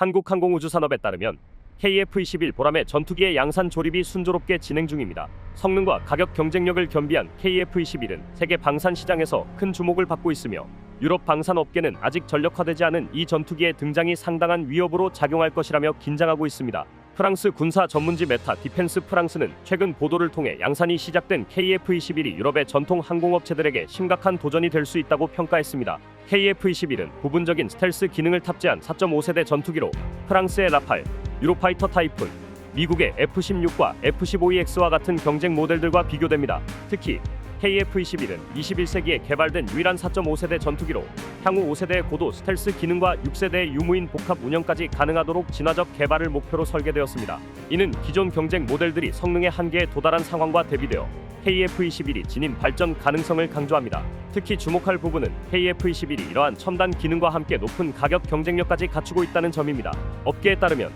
한국항공우주산업에 따르면 KF-21 보람의 전투기의 양산 조립이 순조롭게 진행 중입니다. 성능과 가격 경쟁력을 겸비한 KF-21은 세계 방산 시장에서 큰 주목을 받고 있으며 유럽 방산 업계는 아직 전력화되지 않은 이 전투기의 등장이 상당한 위협으로 작용할 것이라며 긴장하고 있습니다. 프랑스 군사 전문지 메타 디펜스 프랑스는 최근 보도를 통해 양산이 시작된 KF-21이 유럽의 전통 항공업체들에게 심각한 도전이 될 수 있다고 평가했습니다. KF-21은 부분적인 스텔스 기능을 탑재한 4.5세대 전투기로 프랑스의 라팔, 유로파이터 타이푼, 미국의 F-16과 F-15EX와 같은 경쟁 모델들과 비교됩니다. 특히 KF-21은 21세기에 개발된 유일한 4.5세대 전투기로 향후 5세대의 고도 스텔스 기능과 6세대의 유무인 복합 운영까지 가능하도록 진화적 개발을 목표로 설계되었습니다. 이는 기존 경쟁 모델들이 성능의 한계에 도달한 상황과 대비되어 KF-21이 진인 발전 가능성을 강조합니다. 특히 주목할 부분은 KF-21이 이러한 첨단 기능과 함께 높은 가격 경쟁력까지 갖추고 있다는 점입니다. 업계에 따르면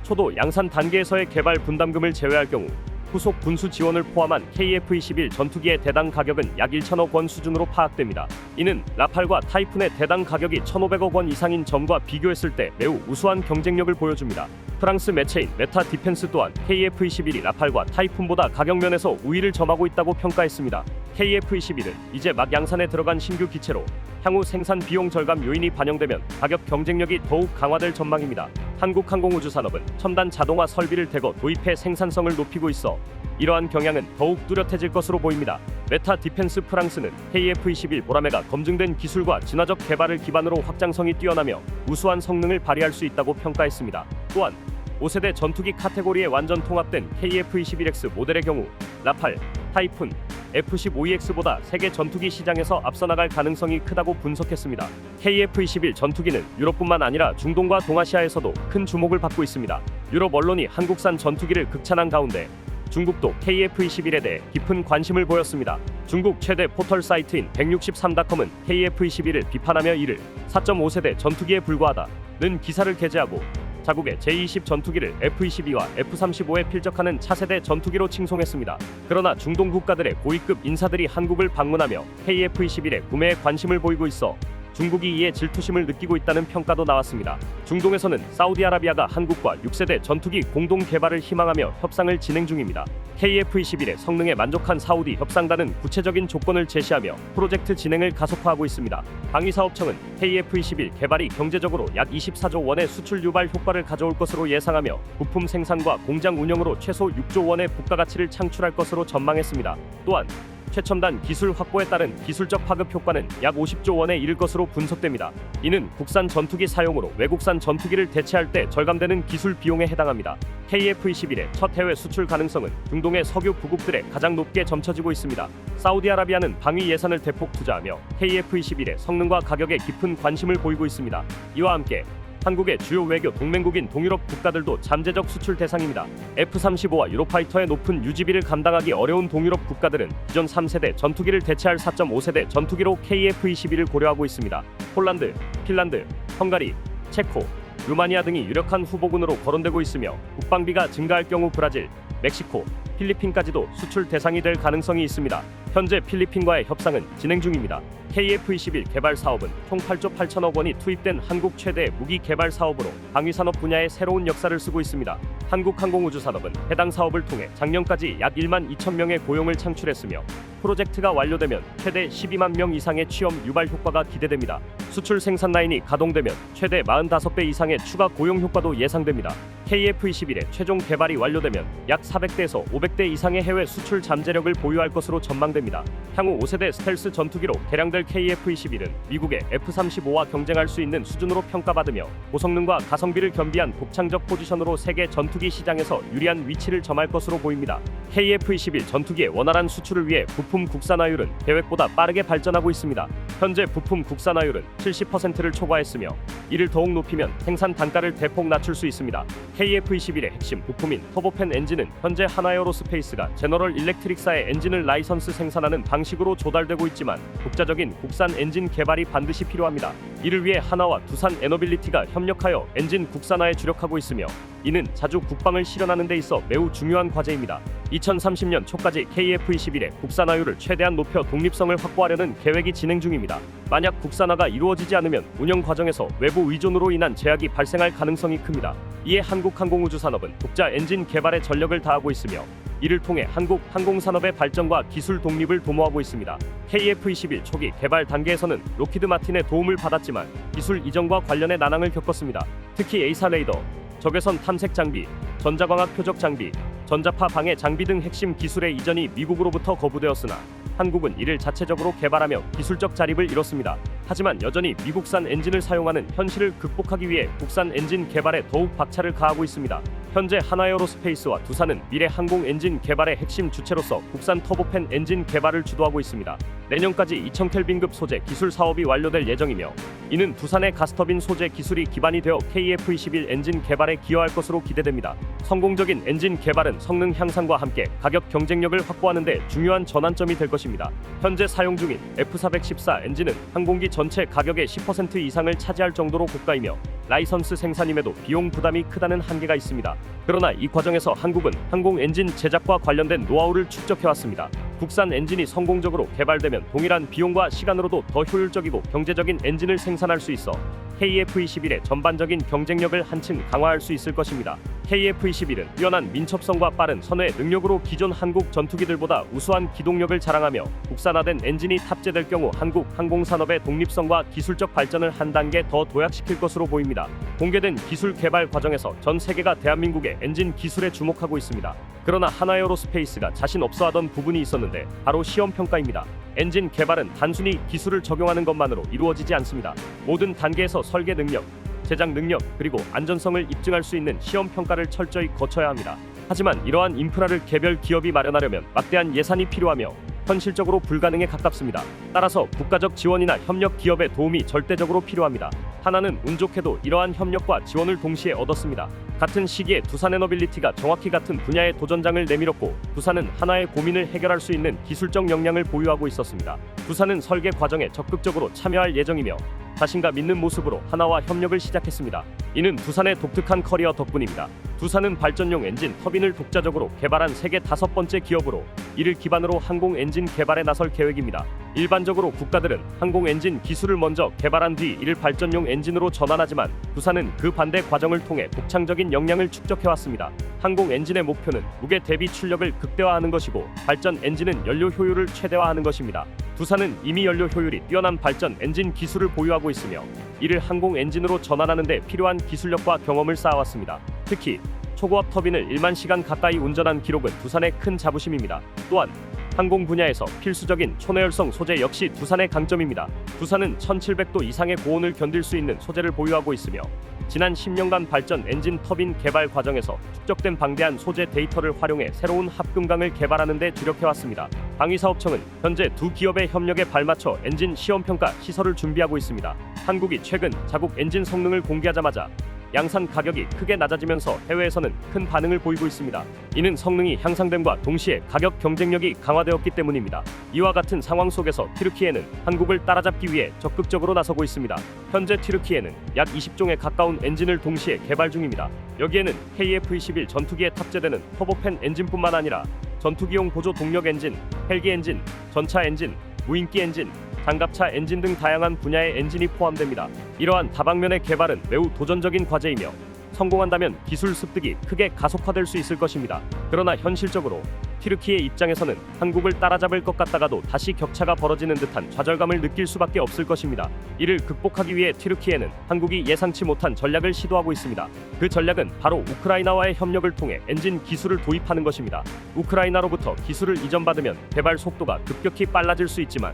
초도 양산 단계에서의 개발 분담금을 제외할 경우 후속 군수 지원을 포함한 KF-21 전투기의 대당 가격은 약 1천억 원 수준으로 파악됩니다. 이는 라팔과 타이푼의 대당 가격이 1,500억 원 이상인 점과 비교했을 때 매우 우수한 경쟁력을 보여줍니다. 프랑스 매체인 메타 디펜스 또한 KF-21이 라팔과 타이푼보다 가격 면에서 우위를 점하고 있다고 평가했습니다. KF-21은 이제 막 양산에 들어간 신규 기체로 향후 생산 비용 절감 요인이 반영되면 가격 경쟁력이 더욱 강화될 전망입니다. 한국항공우주산업은 첨단 자동화 설비를 대거 도입해 생산성을 높이고 있어 이러한 경향은 더욱 뚜렷해질 것으로 보입니다. 메타 디펜스 프랑스는 KF-21 보라매가 검증된 기술과 진화적 개발을 기반으로 확장성이 뛰어나며 우수한 성능을 발휘할 수 있다고 평가했습니다. 또한 5세대 전투기 카테고리에 완전 통합된 KF-21X 모델의 경우 라팔, 타이푼, F-15EX보다 세계 전투기 시장에서 앞서 나갈 가능성이 크다고 분석했습니다. KF-21 전투기는 유럽뿐만 아니라 중동과 동아시아에서도 큰 주목을 받고 있습니다. 유럽 언론이 한국산 전투기를 극찬한 가운데 중국도 KF-21에 대해 깊은 관심을 보였습니다. 중국 최대 포털 사이트인 163.com은 KF-21을 비판하며 이를 4.5세대 전투기에 불과하다는 기사를 게재하고 자국의 제20 전투기를 F-22와 F-35에 필적하는 차세대 전투기로 칭송했습니다. 그러나 중동 국가들의 고위급 인사들이 한국을 방문하며 KF-21의 구매에 관심을 보이고 있어 중국이 이에 질투심을 느끼고 있다는 평가도 나왔습니다. 중동에서는 사우디아라비아가 한국과 6세대 전투기 공동 개발을 희망하며 협상을 진행 중입니다. KF-21의 성능에 만족한 사우디 협상단은 구체적인 조건을 제시하며 프로젝트 진행을 가속화하고 있습니다. 방위사업청은 KF-21 개발이 경제적으로 약 24조 원의 수출 유발 효과를 가져올 것으로 예상하며 부품 생산과 공장 운영으로 최소 6조 원의 부가가치를 창출할 것으로 전망했습니다. 또한 최첨단 기술 확보에 따른 기술적 파급 효과는 약 50조 원에 이를 것으로 분석됩니다. 이는 국산 전투기 사용으로 외국산 전투기를 대체할 때 절감되는 기술 비용에 해당합니다. KF-21의 첫 해외 수출 가능성은 중동의 석유 부국들에 가장 높게 점쳐지고 있습니다. 사우디아라비아는 방위 예산을 대폭 투자하며 KF-21의 성능과 가격에 깊은 관심을 보이고 있습니다. 이와 함께 한국의 주요 외교 동맹국인 동유럽 국가들도 잠재적 수출 대상입니다. F-35와 유로파이터의 높은 유지비를 감당하기 어려운 동유럽 국가들은 기존 3세대 전투기를 대체할 4.5세대 전투기로 KF-21을 고려하고 있습니다. 폴란드, 핀란드, 헝가리, 체코, 루마니아 등이 유력한 후보군으로 거론되고 있으며 국방비가 증가할 경우 브라질, 멕시코, 필리핀까지도 수출 대상이 될 가능성이 있습니다. 현재 필리핀과의 협상은 진행 중입니다. KF-21 개발 사업은 총 8조 8천억 원이 투입된 한국 최대 무기 개발 사업으로 방위산업 분야에 새로운 역사를 쓰고 있습니다. 한국항공우주산업은 해당 사업을 통해 작년까지 약 1만 2천 명의 고용을 창출했으며 프로젝트가 완료되면 최대 12만 명 이상의 취업 유발 효과가 기대됩니다. 수출 생산 라인이 가동되면 최대 45배 이상의 추가 고용 효과도 예상됩니다. KF-21의 최종 개발이 완료되면 약 400대에서 500대 이상의 해외 수출 잠재력을 보유할 것으로 전망됩니다. 향후 5세대 스텔스 전투기로 개량될 KF-21은 미국의 F-35와 경쟁할 수 있는 수준으로 평가받으며 고성능과 가성비를 겸비한 독창적 포지션으로 세계 전투기 시장에서 유리한 위치를 점할 것으로 보입니다. KF-21 전투기의 원활한 수출을 위해 부품 국산화율은 계획보다 빠르게 발전하고 있습니다. 현재 부품 국산화율은 70%를 초과했으며 이를 더욱 높이면 생산 단가를 대폭 낮출 수 있습니다. KF-21의 핵심 부품인 터보팬 엔진은 현재 하나에어로스페이스가 제너럴 일렉트릭사의 엔진을 라이선스 생산하는 방식으로 조달되고 있지만 독자적인 국산 엔진 개발이 반드시 필요합니다. 이를 위해 하나와 두산 에너빌리티가 협력하여 엔진 국산화에 주력하고 있으며 이는 자주 국방을 실현하는 데 있어 매우 중요한 과제입니다. 2030년 초까지 KF-21의 국산화율을 최대한 높여 독립성을 확보하려는 계획이 진행 중입니다. 만약 국산화가 이루어지지 않으면 운영 과정에서 외부 의존으로 인한 제약이 발생할 가능성이 큽니다. 이에 한국항공우주산업은 독자 엔진 개발에 전력을 다하고 있으며 이를 통해 한국 항공산업의 발전과 기술 독립을 도모하고 있습니다. KF-21 초기 개발 단계에서는 록히드 마틴의 도움을 받았지만 기술 이전과 관련해 난항을 겪었습니다. 특히 A사 레이더, 적외선 탐색 장비, 전자광학 표적 장비, 전자파 방해 장비 등 핵심 기술의 이전이 미국으로부터 거부되었으나 한국은 이를 자체적으로 개발하며 기술적 자립을 이뤘습니다. 하지만 여전히 미국산 엔진을 사용하는 현실을 극복하기 위해 국산 엔진 개발에 더욱 박차를 가하고 있습니다. 현재 하나에어로스페이스와 두산은 미래 항공 엔진 개발의 핵심 주체로서 국산 터보팬 엔진 개발을 주도하고 있습니다. 내년까지 2000켈빈급 소재 기술 사업이 완료될 예정이며 이는 두산의 가스터빈 소재 기술이 기반이 되어 KF-21 엔진 개발에 기여할 것으로 기대됩니다. 성공적인 엔진 개발은 성능 향상과 함께 가격 경쟁력을 확보하는 데 중요한 전환점이 될 것입니다. 현재 사용 중인 F414 엔진은 항공기 전체 가격의 10% 이상을 차지할 정도로 고가이며 라이선스 생산임에도 비용 부담이 크다는 한계가 있습니다. 그러나 이 과정에서 한국은 항공 엔진 제작과 관련된 노하우를 축적해왔습니다. 국산 엔진이 성공적으로 개발되면 동일한 비용과 시간으로도 더 효율적이고 경제적인 엔진을 생산할 수 있어 KF-21의 전반적인 경쟁력을 한층 강화할 수 있을 것입니다. KF-21은 뛰어난 민첩성과 빠른 선회 능력으로 기존 한국 전투기들보다 우수한 기동력을 자랑하며 국산화된 엔진이 탑재될 경우 한국 항공산업의 독립성과 기술적 발전을 한 단계 더 도약시킬 것으로 보입니다. 공개된 기술 개발 과정에서 전 세계가 대한민국의 엔진 기술에 주목하고 있습니다. 그러나 하나에어로스페이스가 자신 없어 하던 부분이 있었는데 바로 시험 평가입니다. 엔진 개발은 단순히 기술을 적용하는 것만으로 이루어지지 않습니다. 모든 단계에서 설계 능력, 제작 능력, 그리고 안전성을 입증할 수 있는 시험 평가를 철저히 거쳐야 합니다. 하지만 이러한 인프라를 개별 기업이 마련하려면 막대한 예산이 필요하며 현실적으로 불가능에 가깝습니다. 따라서 국가적 지원이나 협력 기업의 도움이 절대적으로 필요합니다. 하나는 운 좋게도 이러한 협력과 지원을 동시에 얻었습니다. 같은 시기에 두산에너빌리티가 정확히 같은 분야의 도전장을 내밀었고 두산은 하나의 고민을 해결할 수 있는 기술적 역량을 보유하고 있었습니다. 두산은 설계 과정에 적극적으로 참여할 예정이며 자신과 믿는 모습으로 하나와 협력을 시작했습니다. 이는 두산의 독특한 커리어 덕분입니다. 두산은 발전용 엔진 터빈을 독자적으로 개발한 세계 5번째 기업으로 이를 기반으로 항공 엔진 개발에 나설 계획입니다. 일반적으로 국가들은 항공 엔진 기술을 먼저 개발한 뒤 이를 발전용 엔진으로 전환하지만 두산은 그 반대 과정을 통해 독창적인 역량을 축적해왔습니다. 항공 엔진의 목표는 무게 대비 출력을 극대화하는 것이고 발전 엔진은 연료 효율을 최대화하는 것입니다. 두산은 이미 연료 효율이 뛰어난 발전 엔진 기술을 보유하고 있으며 이를 항공 엔진으로 전환하는 데 필요한 기술력과 경험을 쌓아왔습니다. 특히 초고압 터빈을 1만 시간 가까이 운전한 기록은 두산의 큰 자부심입니다. 또한 항공 분야에서 필수적인 초내열성 소재 역시 두산의 강점입니다. 두산은 1700도 이상의 고온을 견딜 수 있는 소재를 보유하고 있으며 지난 10년간 발전 엔진 터빈 개발 과정에서 축적된 방대한 소재 데이터를 활용해 새로운 합금강을 개발하는 데 주력해왔습니다. 방위사업청은 현재 두 기업의 협력에 발맞춰 엔진 시험평가 시설을 준비하고 있습니다. 한국이 최근 자국 엔진 성능을 공개하자마자 양산 가격이 크게 낮아지면서 해외에서는 큰 반응을 보이고 있습니다. 이는 성능이 향상됨과 동시에 가격 경쟁력이 강화되었기 때문입니다. 이와 같은 상황 속에서 튀르키예는 한국을 따라잡기 위해 적극적으로 나서고 있습니다. 현재 튀르키예는 약 20종에 가까운 엔진을 동시에 개발 중입니다. 여기에는 KF-21 전투기에 탑재되는 터보팬 엔진뿐만 아니라 전투기용 보조 동력 엔진, 헬기 엔진, 전차 엔진, 무인기 엔진, 장갑차 엔진 등 다양한 분야의 엔진이 포함됩니다. 이러한 다방면의 개발은 매우 도전적인 과제이며 성공한다면 기술 습득이 크게 가속화될 수 있을 것입니다. 그러나 현실적으로 튀르키예 입장에서는 한국을 따라잡을 것 같다가도 다시 격차가 벌어지는 듯한 좌절감을 느낄 수밖에 없을 것입니다. 이를 극복하기 위해 튀르키예는 한국이 예상치 못한 전략을 시도하고 있습니다. 그 전략은 바로 우크라이나와의 협력을 통해 엔진 기술을 도입하는 것입니다. 우크라이나로부터 기술을 이전받으면 개발 속도가 급격히 빨라질 수 있지만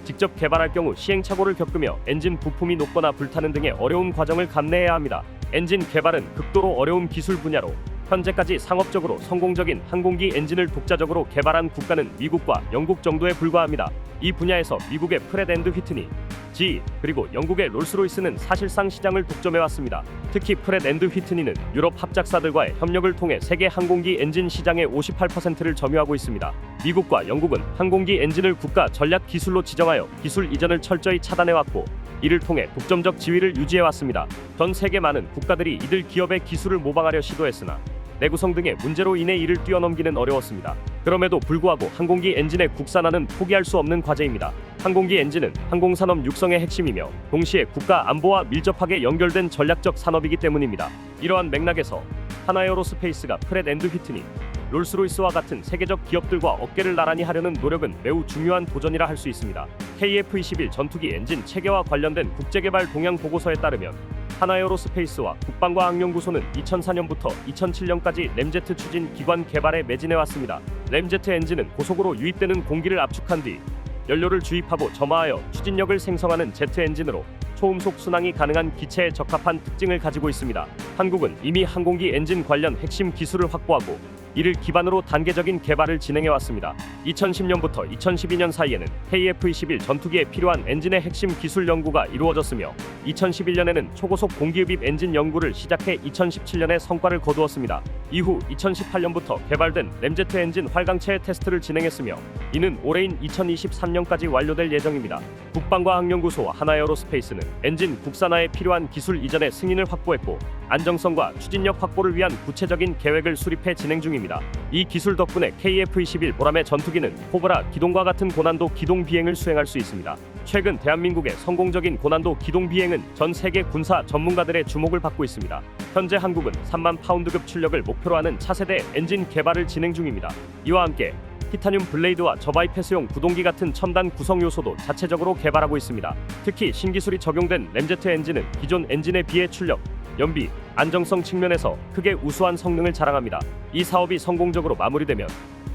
직접 개발할 경우 시행착오를 겪으며 엔진 부품이 녹거나 불타는 등의 어려운 과정을 감내해야 합니다. 엔진 개발은 극도로 어려운 기술 분야로 현재까지 상업적으로 성공적인 항공기 엔진을 독자적으로 개발한 국가는 미국과 영국 정도에 불과합니다. 이 분야에서 미국의 프렛 앤드 휘트니, GE, 그리고 영국의 롤스로이스는 사실상 시장을 독점해왔습니다. 특히 프렛 앤드 휘트니는 유럽 합작사들과의 협력을 통해 세계 항공기 엔진 시장의 58%를 점유하고 있습니다. 미국과 영국은 항공기 엔진을 국가 전략 기술로 지정하여 기술 이전을 철저히 차단해왔고 이를 통해 독점적 지위를 유지해왔습니다. 전 세계 많은 국가들이 이들 기업의 기술을 모방하려 시도했으나 내구성 등의 문제로 인해 이를 뛰어넘기는 어려웠습니다. 그럼에도 불구하고 항공기 엔진의 국산화는 포기할 수 없는 과제입니다. 항공기 엔진은 항공산업 육성의 핵심이며 동시에 국가 안보와 밀접하게 연결된 전략적 산업이기 때문입니다. 이러한 맥락에서 하나에어로스페이스가 프렛 앤드 휘트니, 롤스로이스와 같은 세계적 기업들과 어깨를 나란히 하려는 노력은 매우 중요한 도전이라 할 수 있습니다. KF-21 전투기 엔진 체계와 관련된 국제개발 동향 보고서에 따르면 하나에어로스페이스와 국방과학연구소는 2004년부터 2007년까지 램제트 추진 기관 개발에 매진해 왔습니다. 램제트 엔진은 고속으로 유입되는 공기를 압축한 뒤 연료를 주입하고 점화하여 추진력을 생성하는 제트 엔진으로 초음속 순항이 가능한 기체에 적합한 특징을 가지고 있습니다. 한국은 이미 항공기 엔진 관련 핵심 기술을 확보하고 이를 기반으로 단계적인 개발을 진행해 왔습니다. 2010년부터 2012년 사이에는 KF-21 전투기에 필요한 엔진의 핵심 기술 연구가 이루어졌으며 2011년에는 초고속 공기흡입 엔진 연구를 시작해 2017년에 성과를 거두었습니다. 이후 2018년부터 개발된 램제트 엔진 활강체의 테스트를 진행했으며 이는 올해인 2023년까지 완료될 예정입니다. 국방과학연구소와 하나에어로스페이스는 엔진 국산화에 필요한 기술 이전의 승인을 확보했고 안정성과 추진력 확보를 위한 구체적인 계획을 수립해 진행 중입니다. 이 기술 덕분에 KF-21 보람의 전투기는 코브라 기동과 같은 고난도 기동 비행을 수행할 수 있습니다. 최근 대한민국의 성공적인 고난도 기동 비행은 전 세계 군사 전문가들의 주목을 받고 있습니다. 현재 한국은 3만 파운드급 출력을 목표로 하는 차세대 엔진 개발을 진행 중입니다. 이와 함께 티타늄 블레이드와 저바이패스용 구동기 같은 첨단 구성 요소도 자체적으로 개발하고 있습니다. 특히 신기술이 적용된 램제트 엔진은 기존 엔진에 비해 출력, 연비, 안정성 측면에서 크게 우수한 성능을 자랑합니다. 이 사업이 성공적으로 마무리되면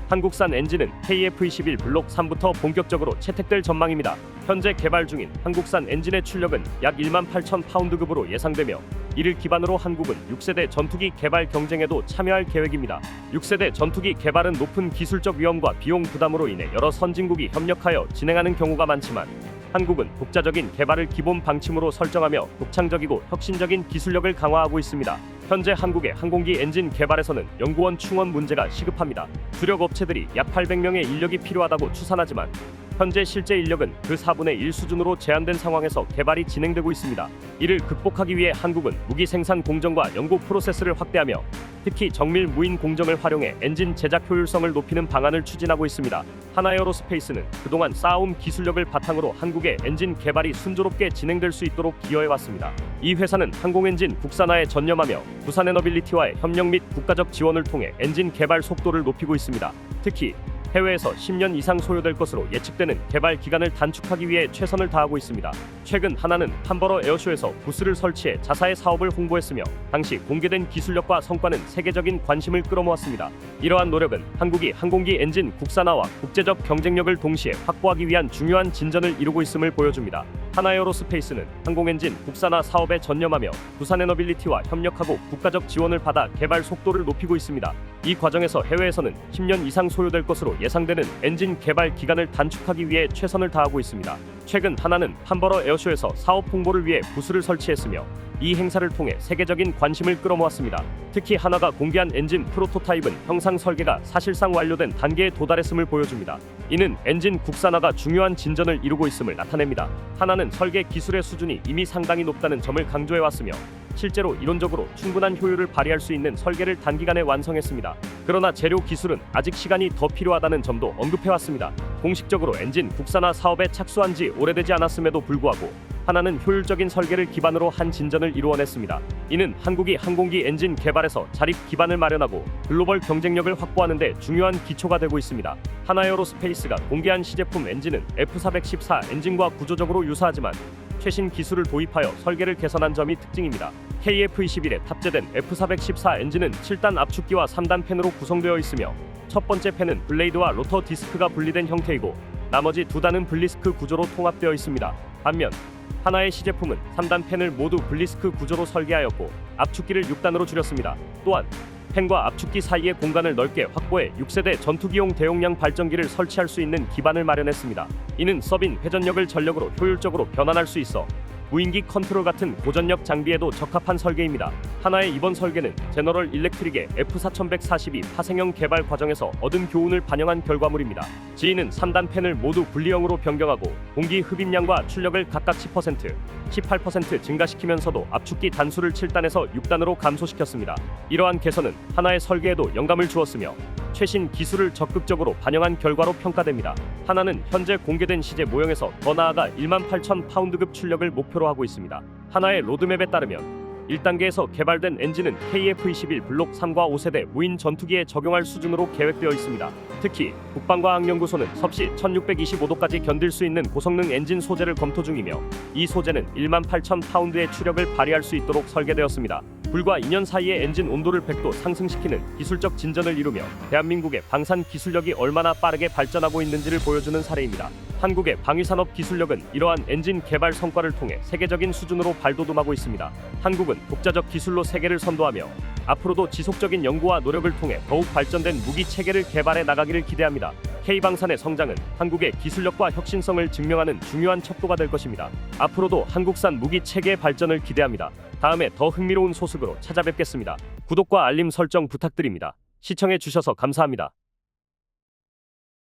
한국산 엔진은 KF-21 블록 3부터 본격적으로 채택될 전망입니다. 현재 개발 중인 한국산 엔진의 출력은 약 1만 8천 파운드급으로 예상되며 이를 기반으로 한국은 6세대 전투기 개발 경쟁에도 참여할 계획입니다. 6세대 전투기 개발은 높은 기술적 위험과 비용 부담으로 인해 여러 선진국이 협력하여 진행하는 경우가 많지만 한국은 독자적인 개발을 기본 방침으로 설정하며 독창적이고 혁신적인 기술력을 강화하고 있습니다. 현재 한국의 항공기 엔진 개발에서는 연구원 충원 문제가 시급합니다. 주력 업체들이 약 800명의 인력이 필요하다고 추산하지만 현재 실제 인력은 그 4분의 1 수준으로 제한된 상황에서 개발이 진행되고 있습니다. 이를 극복하기 위해 한국은 무기 생산 공정과 연구 프로세스를 확대하며 특히 정밀 무인 공정을 활용해 엔진 제작 효율성을 높이는 방안을 추진하고 있습니다. 하나에어로스페이스는 그동안 쌓아온 기술력을 바탕으로 한국의 엔진 개발이 순조롭게 진행될 수 있도록 기여해왔습니다. 이 회사는 항공엔진 국산화에 전념하며 부산에너빌리티와의 협력 및 국가적 지원을 통해 엔진 개발 속도를 높이고 있습니다. 특히 해외에서 10년 이상 소요될 것으로 예측되는 개발 기간을 단축하기 위해 최선을 다하고 있습니다. 최근 하나는 함버러 에어쇼에서 부스를 설치해 자사의 사업을 홍보했으며 당시 공개된 기술력과 성과는 세계적인 관심을 끌어모았습니다. 이러한 노력은 한국이 항공기 엔진 국산화와 국제적 경쟁력을 동시에 확보하기 위한 중요한 진전을 이루고 있음을 보여줍니다. 하나에어로스페이스는 항공엔진 국산화 사업에 전념하며 부산에너빌리티와 협력하고 국가적 지원을 받아 개발 속도를 높이고 있습니다. 이 과정에서 해외에서는 10년 이상 소요될 것으로 예상되는 엔진 개발 기간을 단축하기 위해 최선을 다하고 있습니다. 최근 하나는 함버러 에어쇼에서 사업 홍보를 위해 부스를 설치했으며 이 행사를 통해 세계적인 관심을 끌어모았습니다. 특히 하나가 공개한 엔진 프로토타입은 형상 설계가 사실상 완료된 단계에 도달했음을 보여줍니다. 이는 엔진 국산화가 중요한 진전을 이루고 있음을 나타냅니다. 하나는 설계 기술의 수준이 이미 상당히 높다는 점을 강조해왔으며 실제로 이론적으로 충분한 효율을 발휘할 수 있는 설계를 단기간에 완성했습니다. 그러나 재료 기술은 아직 시간이 더 필요하다는 점도 언급해왔습니다. 공식적으로 엔진 국산화 사업에 착수한 지 오래되지 않았음에도 불구하고 하나는 효율적인 설계를 기반으로 한 진전을 이루어냈습니다. 이는 한국이 항공기 엔진 개발에서 자립 기반을 마련하고 글로벌 경쟁력을 확보하는 데 중요한 기초가 되고 있습니다. 하나에어로스페이스가 공개한 시제품 엔진은 F414 엔진과 구조적으로 유사하지만 최신 기술을 도입하여 설계를 개선한 점이 특징입니다. KF-21에 탑재된 F414 엔진은 7단 압축기와 3단 팬으로 구성되어 있으며 첫 번째 팬은 블레이드와 로터 디스크가 분리된 형태이고 나머지 두 단은 블리스크 구조로 통합되어 있습니다. 반면 하나의 시제품은 3단 팬을 모두 블리스크 구조로 설계하였고 압축기를 6단으로 줄였습니다. 또한 팬과 압축기 사이의 공간을 넓게 확보해 6세대 전투기용 대용량 발전기를 설치할 수 있는 기반을 마련했습니다. 이는 서빈 회전력을 전력으로 효율적으로 변환할 수 있어 무인기 컨트롤 같은 고전력 장비에도 적합한 설계입니다. 하나의 이번 설계는 제너럴 일렉트릭의 F4142 파생형 개발 과정에서 얻은 교훈을 반영한 결과물입니다. 지인은 3단 팬을 모두 분리형으로 변경하고 공기 흡입량과 출력을 각각 10%, 18% 증가시키면서도 압축기 단수를 7단에서 6단으로 감소시켰습니다. 이러한 개선은 하나의 설계에도 영감을 주었으며 최신 기술을 적극적으로 반영한 결과로 평가됩니다. 하나는 현재 공개된 시제 모형에서 더 나아가 18,000파운드급 출력을 목표로 하고 있습니다. 하나의 로드맵에 따르면 1단계에서 개발된 엔진은 KF-21 블록 3과 5세대 무인 전투기에 적용할 수준으로 계획되어 있습니다. 특히 국방과학연구소는 섭씨 1625도까지 견딜 수 있는 고성능 엔진 소재를 검토 중이며 이 소재는 18,000파운드의 추력을 발휘할 수 있도록 설계되었습니다. 불과 2년 사이에 엔진 온도를 100도 상승시키는 기술적 진전을 이루며 대한민국의 방산 기술력이 얼마나 빠르게 발전하고 있는지를 보여주는 사례입니다. 한국의 방위산업 기술력은 이러한 엔진 개발 성과를 통해 세계적인 수준으로 발돋움하고 있습니다. 한국은 독자적 기술로 세계를 선도하며 앞으로도 지속적인 연구와 노력을 통해 더욱 발전된 무기 체계를 개발해 나가기를 기대합니다. K방산의 성장은 한국의 기술력과 혁신성을 증명하는 중요한 척도가 될 것입니다. 앞으로도 한국산 무기 체계 발전을 기대합니다. 다음에 더 흥미로운 소식으로 찾아뵙겠습니다. 구독과 알림 설정 부탁드립니다. 시청해 주셔서 감사합니다.